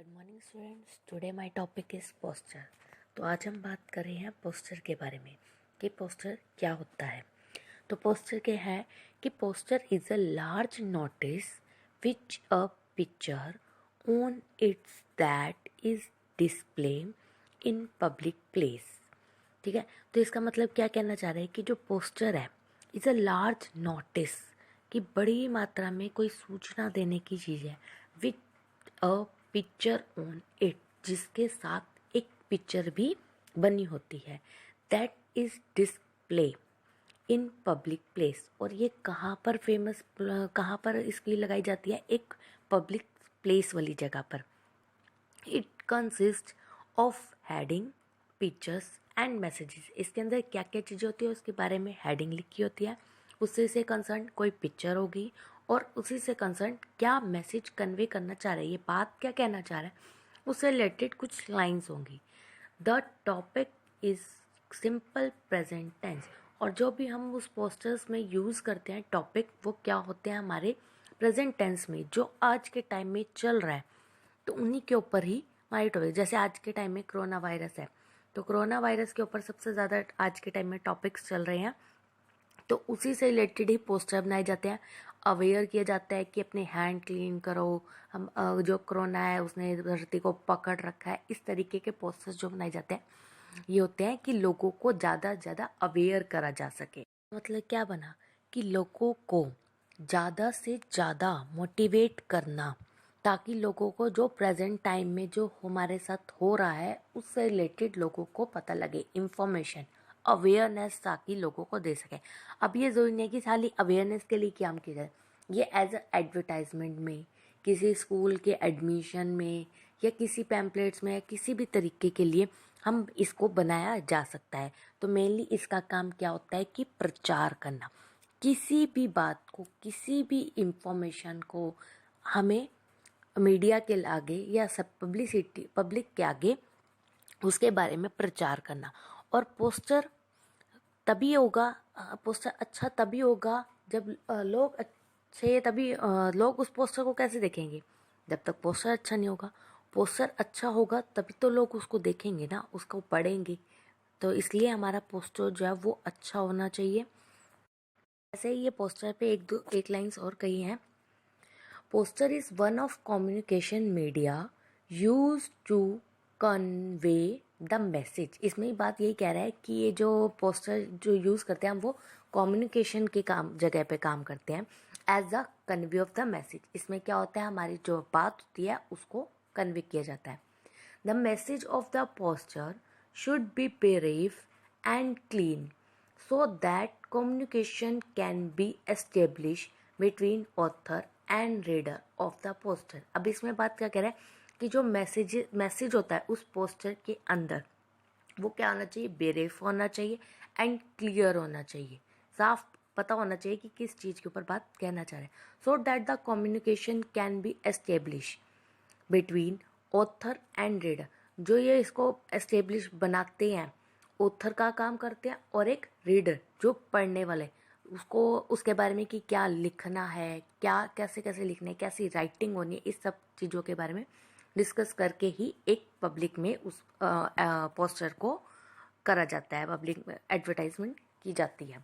Good morning students. Today my topic is poster. तो आज हम बात कर रहे हैं पोस्टर के बारे में कि पोस्टर क्या होता है। तो पोस्टर क्या है कि poster is a large notice which a picture on it's that is display in public place. ठीक है, तो इसका मतलब क्या कहना चाह रहे हैं कि जो पोस्टर है इज़ अ लार्ज नोटिस, कि बड़ी मात्रा में कोई सूचना देने की चीज़ है, विच अ पिक्चर ऑन इट, जिसके साथ एक पिक्चर भी बनी होती है, that is display in public place. और ये कहाँ पर फेमस, कहाँ पर इसकी लगाई जाती है? एक पब्लिक प्लेस वाली जगह पर। It consist of heading, pictures and messages. इसके अंदर क्या क्या चीज़ें होती है उसके बारे में हेडिंग लिखी होती है, उससे से कंसर्न कोई पिक्चर होगी और उसी से कंसर्न क्या मैसेज कन्वे करना चाह रहा है, ये बात क्या कहना चाह रहा है, उससे रिलेटेड कुछ लाइंस होंगी। The topic is simple present tense. और जो भी हम उस पोस्टर्स में यूज़ करते हैं टॉपिक, वो क्या होते हैं? हमारे प्रेजेंट टेंस में, जो आज के टाइम में चल रहा है, तो उन्हीं के ऊपर ही हमारी टॉपिक। जैसे आज के टाइम में कोरोना वायरस है, तो कोरोना वायरस के ऊपर सबसे ज़्यादा आज के टाइम में टॉपिक्स चल रहे हैं, तो उसी से रिलेटेड ही पोस्टर बनाए जाते हैं। अवेयर किया जाता है कि अपने हैंड क्लीन करो, हम जो कोरोना है उसने धरती को पकड़ रखा है। इस तरीके के पोस्टर्स जो बनाए जाते हैं, ये होते हैं कि लोगों को ज़्यादा से ज़्यादा अवेयर करा जा सके। मतलब क्या बना कि लोगों को ज़्यादा से ज़्यादा मोटिवेट करना, ताकि लोगों को जो प्रेजेंट टाइम में जो हमारे साथ हो रहा है उससे रिलेटेड लोगों को पता लगे, इंफॉर्मेशन, अवेयरनेस, ताकि लोगों को दे सके। अब ये ज़रूरी नहीं है कि खाली अवेयरनेस के लिए काम किया जाए, ये एज अ एडवर्टाइजमेंट में, किसी स्कूल के एडमिशन में, या किसी पैम्पलेट्स में, या किसी भी तरीके के लिए हम इसको बनाया जा सकता है। तो मेनली इसका काम क्या होता है कि प्रचार करना, किसी भी बात को, किसी भी इंफॉर्मेशन को हमें मीडिया के आगे या सब पब्लिक के आगे उसके बारे में प्रचार करना। और पोस्टर तभी होगा, पोस्टर अच्छा तभी होगा जब लोग अच्छे, तभी लोग उस पोस्टर को कैसे देखेंगे? जब तक पोस्टर अच्छा नहीं होगा। पोस्टर अच्छा होगा तभी तो लोग उसको देखेंगे ना, उसको पढ़ेंगे। तो इसलिए हमारा पोस्टर जो है वो अच्छा होना चाहिए। ऐसे ही ये पोस्टर पे एक लाइन्स और कही हैं। Poster is one of communication media use to convey the message. इसमें बात यही कह रहा है कि ये जो पोस्टर जो यूज़ करते हैं हम, वो कम्युनिकेशन के काम जगह पे काम करते हैं, as a convey of the message. इसमें क्या होता है, हमारी जो बात होती है उसको कन्वे किया जाता है। The message of the poster should be brief and clean so that communication can be established between author and reader of the poster। अब इसमें बात क्या कह रहा है कि जो मैसेज होता है उस पोस्टर के अंदर, वो क्या होना चाहिए? ब्रीफ होना चाहिए एंड क्लियर होना चाहिए, साफ पता होना चाहिए कि किस चीज़ के ऊपर बात कहना चाह रहे हैं। So that the communication can be establish between author and reader. जो ये इसको एस्टेब्लिश बनाते हैं, ऑथर का काम करते हैं, और एक रीडर जो पढ़ने वाले, उसको उसके बारे में कि क्या लिखना है, क्या कैसे कैसे लिखना है, कैसी राइटिंग होनी है, इस सब चीज़ों के बारे में डिस्कस करके ही एक पब्लिक में उस पोस्टर को करा जाता है, पब्लिक में एडवर्टाइजमेंट की जाती है।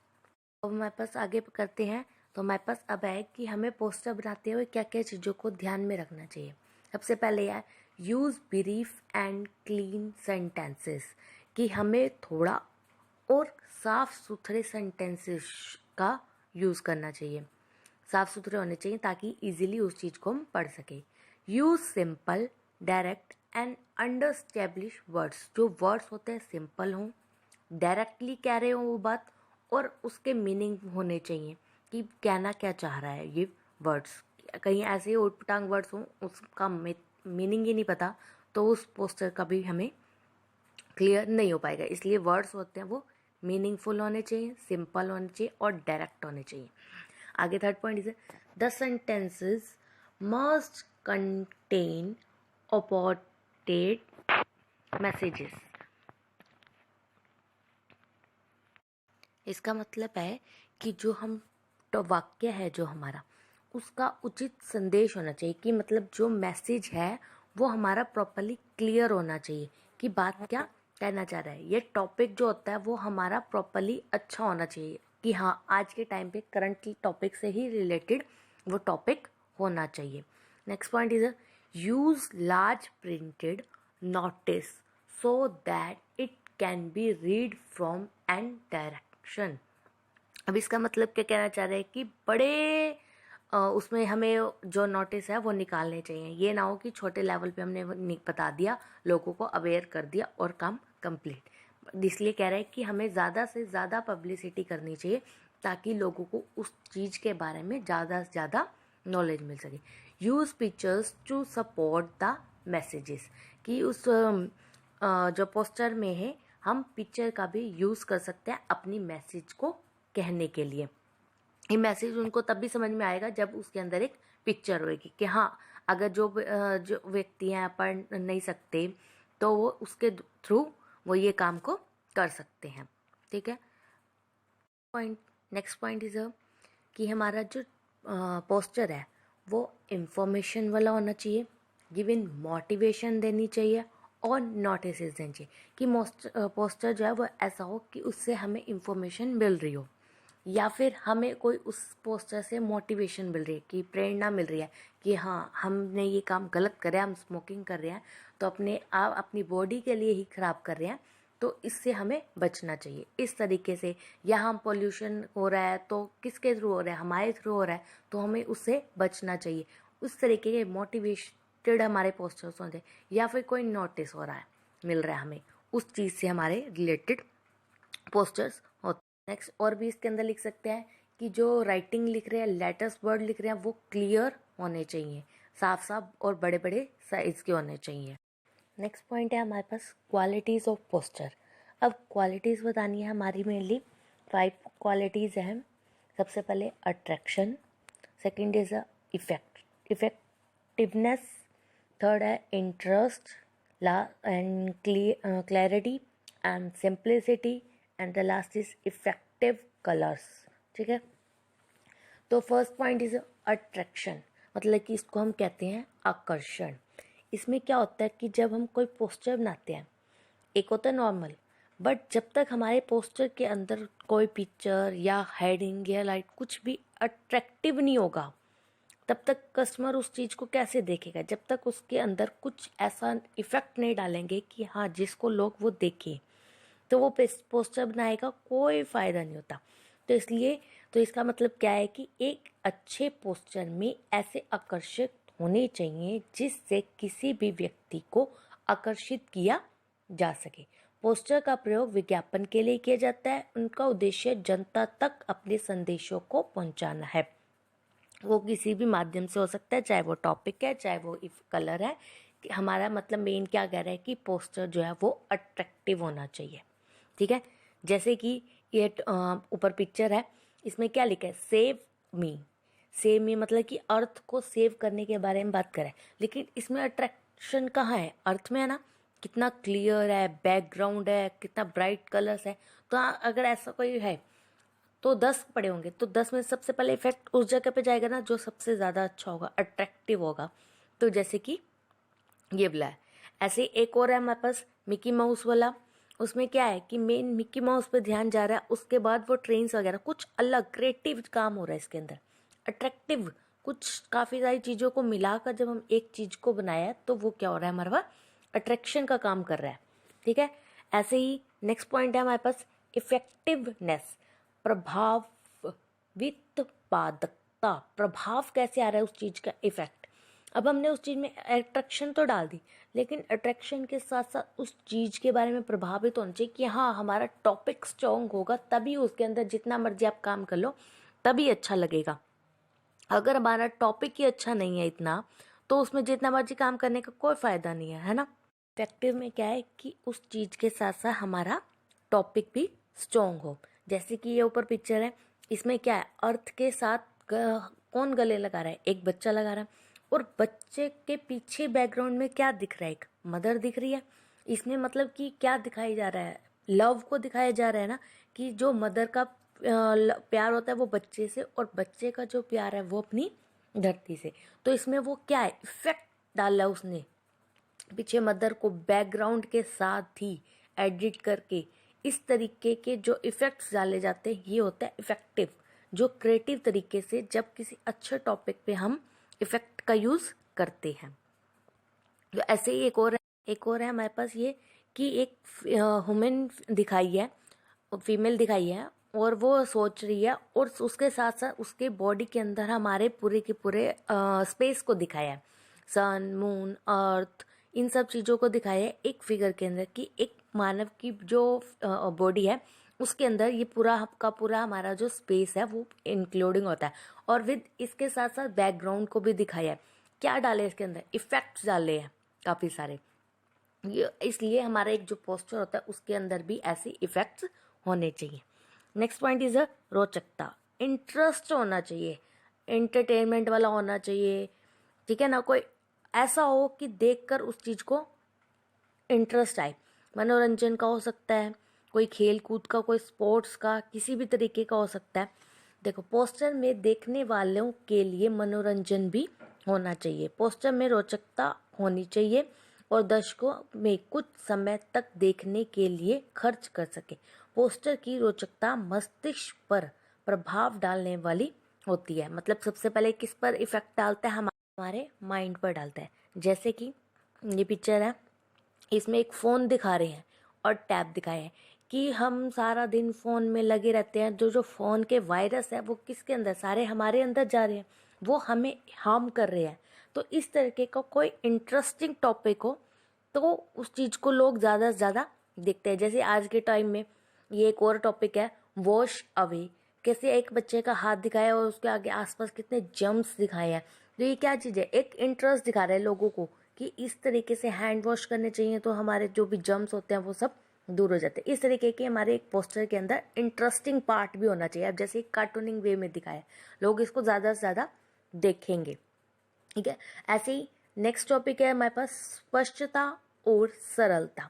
अब हमारे पास आगे करते हैं, तो हमारे पास अब है कि हमें पोस्टर बनाते हुए क्या क्या चीज़ों को ध्यान में रखना चाहिए। सबसे पहले यार, use brief and clean sentences, कि हमें थोड़ा और साफ सुथरे सेंटेंसेस का यूज़ करना चाहिए, साफ सुथरे होने चाहिए ताकि इजीली उस चीज़ को हम पढ़ सकें। Use simple, direct and understandable words. जो वर्ड्स होते हैं सिंपल हों, डायरेक्टली कह रहे हो वो बात, और उसके मीनिंग होने चाहिए कि कहना क्या चाह रहा है ये वर्ड्स। कहीं ऐसे उटपटांग वर्ड्स हों, उसका मीनिंग ही नहीं पता, तो उस पोस्टर का भी हमें क्लियर नहीं हो पाएगा। इसलिए वर्ड्स होते हैं वो मीनिंगफुल होने चाहिए, सिंपल होने चाहिए और डायरेक्ट होने चाहिए। आगे third point is the sentences must contain aborted messages. इसका मतलब है कि जो हम तो वाक्य है जो हमारा, उसका उचित संदेश होना चाहिए, कि मतलब जो मैसेज है वो हमारा प्रॉपरली क्लियर होना चाहिए कि बात क्या कहना चाह रहा है। ये टॉपिक जो होता है वो हमारा प्रॉपरली अच्छा होना चाहिए कि हाँ आज के टाइम पे करंट टॉपिक से ही रिलेटेड वो टॉपिक होना चाहिए। Next point is use large printed notice so that it can be read from an direction. अब इसका मतलब क्या कहना चाह रहे हैं कि बड़े उसमें हमें जो नोटिस है वो निकालने चाहिए। ये ना हो कि छोटे लेवल पे हमने बता दिया, लोगों को अवेयर कर दिया और काम कंप्लीट। इसलिए कह रहे हैं कि हमें ज़्यादा से ज़्यादा पब्लिसिटी करनी चाहिए ताकि लोगों को उस चीज़ के बारे में ज़्यादा से ज़्यादा नॉलेज मिल सके। Use pictures to support the messages, कि उस जो पोस्टर में है हम पिक्चर का भी यूज़ कर सकते हैं अपनी मैसेज को कहने के लिए। ये मैसेज उनको तब भी समझ में आएगा जब उसके अंदर एक पिक्चर होगी कि हाँ अगर जो व्यक्ति हैं पढ़ नहीं सकते तो वो उसके थ्रू वो ये काम को कर सकते हैं। ठीक है। नेक्स्ट पॉइंट इज कि हमारा जो पोस्टर है वो इंफॉर्मेशन वाला होना चाहिए, गिवन मोटिवेशन देनी चाहिए और नोटिस देनी चाहिए कि पोस्टर जो है वो ऐसा हो कि उससे हमें इंफॉर्मेशन मिल रही हो या फिर हमें कोई उस पोस्टर से मोटिवेशन मिल रही है कि प्रेरणा मिल रही है कि हाँ हमने ये काम गलत कर रहे हैं, हम स्मोकिंग कर रहे हैं तो अपने आप अपनी बॉडी के लिए ही ख़राब कर रहे हैं, तो इससे हमें बचना चाहिए इस तरीके से। या हम पोल्यूशन हो रहा है तो किसके थ्रू हो रहा है, हमारे थ्रू हो रहा है, तो हमें उससे बचना चाहिए। उस तरीके के मोटिवेटेड हमारे पोस्टर्स होते हैं या फिर कोई नोटिस हो रहा है मिल रहा है हमें, उस चीज़ से हमारे रिलेटेड पोस्टर्स होते हैं। नेक्स्ट और भी इसके अंदर लिख सकते हैं कि जो राइटिंग लिख रहे हैं, लेटर्स वर्ड लिख रहे हैं वो क्लियर होने चाहिए, साफ साफ और बड़े बड़े साइज के होने चाहिए। नेक्स्ट पॉइंट है हमारे पास क्वालिटीज़ ऑफ पोस्टर। अब क्वालिटीज़ बतानी है हमारी मेनली 5 क्वालिटीज़ हैं। सबसे पहले attraction, second is effectiveness, third है interest, and clarity and simplicity, and the last is effective colours. ठीक है। तो फर्स्ट पॉइंट इज अट्रैक्शन, मतलब कि इसको हम कहते हैं आकर्षण। इसमें क्या होता है कि जब हम कोई पोस्टर बनाते हैं, एक होता है नॉर्मल, बट जब तक हमारे पोस्टर के अंदर कोई पिक्चर या हेडिंग या लाइट कुछ भी अट्रैक्टिव नहीं होगा तब तक कस्टमर उस चीज़ को कैसे देखेगा, जब तक उसके अंदर कुछ ऐसा इफेक्ट नहीं डालेंगे कि हाँ जिसको लोग वो देखें, तो वो पोस्टर बनाएगा कोई फ़ायदा नहीं होता। तो इसलिए तो इसका मतलब क्या है कि एक अच्छे पोस्टर में ऐसे आकर्षक होने चाहिए जिससे किसी भी व्यक्ति को आकर्षित किया जा सके। पोस्टर का प्रयोग विज्ञापन के लिए किया जाता है, उनका उद्देश्य जनता तक अपने संदेशों को पहुंचाना है। वो किसी भी माध्यम से हो सकता है, चाहे वो टॉपिक है चाहे वो कलर है। हमारा मतलब मेन क्या कह रहा है कि पोस्टर जो है वो अट्रैक्टिव होना चाहिए। ठीक है। जैसे कि ये ऊपर पिक्चर है, इसमें क्या लिखा है, सेव मी। सेव मी मतलब कि अर्थ को सेव करने के बारे में बात करें, लेकिन इसमें अट्रैक्शन कहाँ है, अर्थ में है ना। कितना क्लियर है, बैकग्राउंड है, कितना ब्राइट कलर्स है। तो अगर ऐसा कोई है तो 10 पड़े होंगे तो 10 में सबसे पहले इफेक्ट उस जगह पे जाएगा ना जो सबसे ज़्यादा अच्छा होगा, अट्रैक्टिव होगा। तो जैसे कि ये वाला है। ऐसे एक और है हमारे पास मिकी माउस वाला, उसमें क्या है कि मेन मिकी माउस पे ध्यान जा रहा है, उसके बाद वो ट्रेन्स वगैरह कुछ अलग क्रिएटिव काम हो रहा है इसके अंदर, अट्रैक्टिव कुछ काफ़ी सारी चीज़ों को मिलाकर जब हम एक चीज़ को बनाया है तो वो क्या हो रहा है हमारे पास अट्रैक्शन का काम कर रहा है। ठीक है। ऐसे ही नेक्स्ट पॉइंट है हमारे पास इफेक्टिवनेस, प्रभावितपादकता, प्रभाव कैसे आ रहा है उस चीज़ का इफेक्ट। अब हमने उस चीज़ में अट्रैक्शन तो डाल दी, लेकिन अट्रैक्शन के साथ साथ उस चीज़ के बारे में प्रभावित होना चाहिए कि हाँ हमारा टॉपिक स्ट्रॉन्ग होगा, तभी उसके अंदर जितना मर्जी आप काम कर लो तभी अच्छा लगेगा। अगर हमारा टॉपिक ही अच्छा नहीं है इतना, तो उसमें जितना मर्जी काम करने का कोई फ़ायदा नहीं है ना। इफेक्टिव में क्या है कि उस चीज़ के साथ साथ हमारा टॉपिक भी स्ट्रॉन्ग हो। जैसे कि ये ऊपर पिक्चर है, इसमें क्या है, अर्थ के साथ कौन गले लगा रहा है, एक बच्चा लगा रहा है, और बच्चे के पीछे बैकग्राउंड में क्या दिख रहा है, एक मदर दिख रही है। इसमें मतलब कि क्या दिखाई जा रहा है, लव को दिखाया जा रहा है ना, कि जो मदर का प्यार होता है वो बच्चे से, और बच्चे का जो प्यार है वो अपनी धरती से। तो इसमें वो क्या है, इफेक्ट डाला उसने पीछे मदर को बैकग्राउंड के साथ ही एडिट करके इस तरीके के जो इफ़ेक्ट्स डाले जाते हैं ये होता है इफ़ेक्टिव, जो क्रिएटिव तरीके से जब किसी अच्छे टॉपिक पे हम इफ़ेक्ट का यूज़ करते हैं। तो ऐसे ही एक और है हमारे पास ये कि एक वुमेन दिखाई है, फीमेल दिखाई है और वो सोच रही है और उसके साथ साथ उसके बॉडी के अंदर हमारे पूरे के पूरे स्पेस को दिखाया है, सन, मून, अर्थ, इन सब चीज़ों को दिखाया है एक फिगर के अंदर कि एक मानव की जो बॉडी है उसके अंदर ये पूरा का पूरा हमारा जो स्पेस है वो इंक्लूडिंग होता है। और विद इसके साथ साथ बैकग्राउंड को भी दिखाया है। क्या डाले इसके अंदर, इफेक्ट्स डाले हैं काफ़ी सारे। ये इसलिए हमारा एक जो पोस्टर होता है उसके अंदर भी ऐसे इफेक्ट्स होने चाहिए। नेक्स्ट पॉइंट इज रोचकता, इंटरेस्ट होना चाहिए, एंटरटेनमेंट वाला होना चाहिए, ठीक है ना। कोई ऐसा हो कि देखकर उस चीज़ को इंटरेस्ट आए। मनोरंजन का हो सकता है, कोई खेल कूद का, कोई स्पोर्ट्स का, किसी भी तरीके का हो सकता है। देखो पोस्टर में देखने वालों के लिए मनोरंजन भी होना चाहिए, पोस्टर में रोचकता होनी चाहिए और दर्शकों में कुछ समय तक देखने के लिए खर्च कर सके। पोस्टर की रोचकता मस्तिष्क पर प्रभाव डालने वाली होती है। मतलब सबसे पहले किस पर इफेक्ट डालता है, हमारे माइंड पर डालता है। जैसे कि ये पिक्चर है, इसमें एक फ़ोन दिखा रहे हैं और टैब दिखाए हैं कि हम सारा दिन फ़ोन में लगे रहते हैं। जो जो फ़ोन के वायरस है वो किसके अंदर, सारे हमारे अंदर जा रहे हैं, वो हमें हार्म कर रहे हैं। तो इस तरीके का कोई इंटरेस्टिंग टॉपिक हो तो उस चीज़ को लोग ज़्यादा से ज़्यादा देखते हैं। जैसे आज के टाइम में ये एक और टॉपिक है, वॉश अवे। कैसे एक बच्चे का हाथ दिखाया और उसके आगे आसपास कितने जम्स दिखाए हैं। तो ये क्या चीज़ है, एक इंटरेस्ट दिखा रहा है लोगों को कि इस तरीके से हैंड वॉश करने चाहिए तो हमारे जो भी जम्स होते हैं वो सब दूर हो जाते हैं। इस तरीके के हमारे एक पोस्टर के अंदर इंटरेस्टिंग पार्ट भी होना चाहिए। अब जैसे कार्टूनिंग वे में दिखाया, लोग इसको ज़्यादा से ज़्यादा देखेंगे, ठीक है। ऐसे ही नेक्स्ट टॉपिक है हमारे पास स्पष्टता और सरलता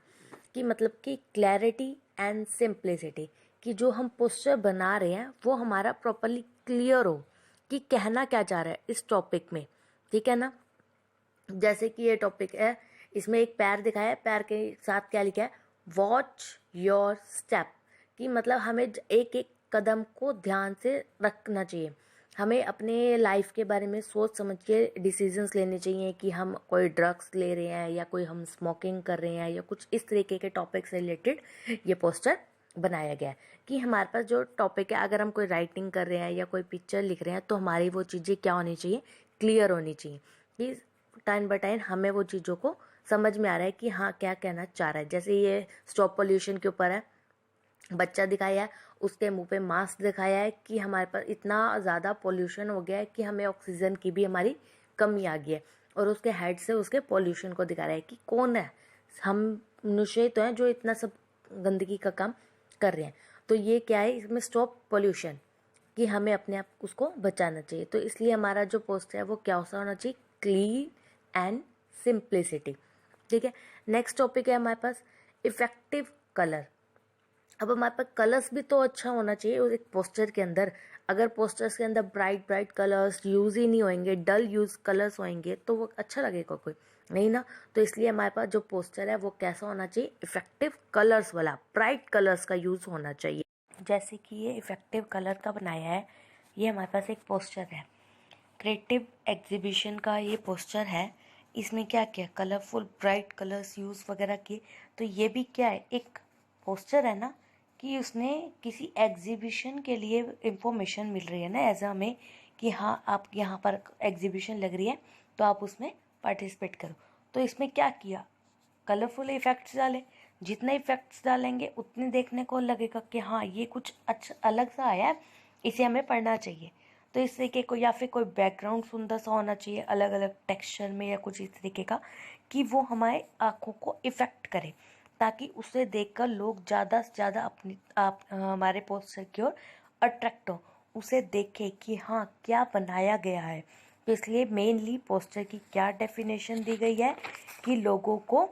की, मतलब कि क्लैरिटी एंड सिंप्लिसिटी, कि जो हम पोस्टर बना रहे हैं वो हमारा प्रॉपरली क्लियर हो कि कहना क्या चाह रहा है इस टॉपिक में, ठीक है ना। जैसे कि ये टॉपिक है, इसमें एक पैर दिखाया है, पैर के साथ क्या लिखा है, वॉच योर स्टेप, कि मतलब हमें एक एक कदम को ध्यान से रखना चाहिए। हमें अपने लाइफ के बारे में सोच समझ के डिसीजंस लेने चाहिए कि हम कोई ड्रग्स ले रहे हैं या कोई हम स्मोकिंग कर रहे हैं या कुछ इस तरीके के टॉपिक से रिलेटेड ये पोस्टर बनाया गया है। कि हमारे पास जो टॉपिक है, अगर हम कोई राइटिंग कर रहे हैं या कोई पिक्चर लिख रहे हैं तो हमारी वो चीज़ें क्या होनी चाहिए, क्लियर होनी चाहिए, कि टाइम बाय टाइम हमें वो चीज़ों को समझ में आ रहा है कि हाँ क्या कहना चाह रहा है। जैसे ये स्टॉप पोल्यूशन के ऊपर है, बच्चा दिखाया है, उसके मुंह पे मास्क दिखाया है कि हमारे पास इतना ज़्यादा पोल्यूशन हो गया है कि हमें ऑक्सीजन की भी हमारी कमी आ गई है। और उसके हेड से उसके पोल्यूशन को दिखा रहा है कि कौन है, हम मनुष्य तो हैं जो इतना सब गंदगी का काम कर रहे हैं। तो ये क्या है, इसमें स्टॉप पोल्यूशन, कि हमें अपने आप उसको बचाना चाहिए। तो इसलिए हमारा जो पोस्ट है वो क्या होना चाहिए, क्लीन एंड सिंप्लिसिटी, ठीक है। नेक्स्ट टॉपिक है हमारे पास इफेक्टिव कलर। अब हमारे पास कलर्स भी तो अच्छा होना चाहिए उस एक पोस्टर के अंदर। अगर पोस्टर्स के अंदर ब्राइट ब्राइट कलर्स यूज़ ही नहीं होंगे, डल यूज कलर्स होंगे तो वो अच्छा लगेगा कोई नहीं ना। तो इसलिए हमारे पास जो पोस्टर है वो कैसा होना चाहिए, इफेक्टिव कलर्स वाला, ब्राइट कलर्स का यूज़ होना चाहिए। जैसे कि ये इफेक्टिव कलर का बनाया है, ये हमारे पास एक पोस्टर है, क्रिएटिव एग्जीबिशन का ये पोस्टर है। इसमें क्या किया, कलरफुल ब्राइट कलर्स यूज़ वगैरह किए। तो ये भी क्या है, एक पोस्टर है ना, कि उसने किसी एग्जीबिशन के लिए इंफॉर्मेशन मिल रही है ना एज हमें, कि हाँ आप यहाँ पर एग्जीबिशन लग रही है तो आप उसमें पार्टिसिपेट करो। तो इसमें क्या किया, कलरफुल इफेक्ट्स डाले। जितने इफेक्ट्स डालेंगे उतने देखने को लगेगा कि हाँ ये कुछ अच्छा अलग सा आया है, इसे हमें पढ़ना चाहिए। तो इस तरीके को, या फिर कोई बैकग्राउंड सुंदर सा होना चाहिए अलग अलग टेक्सचर में या कुछ इस तरीके का, कि वो हमारे आँखों को इफ़ेक्ट करे, ताकि उसे देखकर लोग ज़्यादा से ज़्यादा हमारे पोस्टर की ओर अट्रैक्ट हो, उसे देखे कि हाँ क्या बनाया गया है। तो इसलिए मेनली पोस्टर की क्या डेफिनेशन दी गई है, कि लोगों को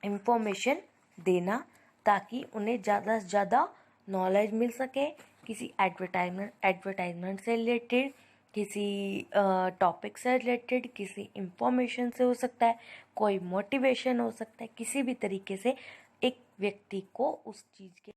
इंफॉर्मेशन देना, ताकि उन्हें ज़्यादा से ज़्यादा नॉलेज मिल सके किसी एडवर्टाइजमेंट से रिलेटेड, किसी टॉपिक से रिलेटेड, किसी इंफॉर्मेशन से हो सकता है, कोई मोटिवेशन हो सकता है, किसी भी तरीके से एक व्यक्ति को उस चीज़ के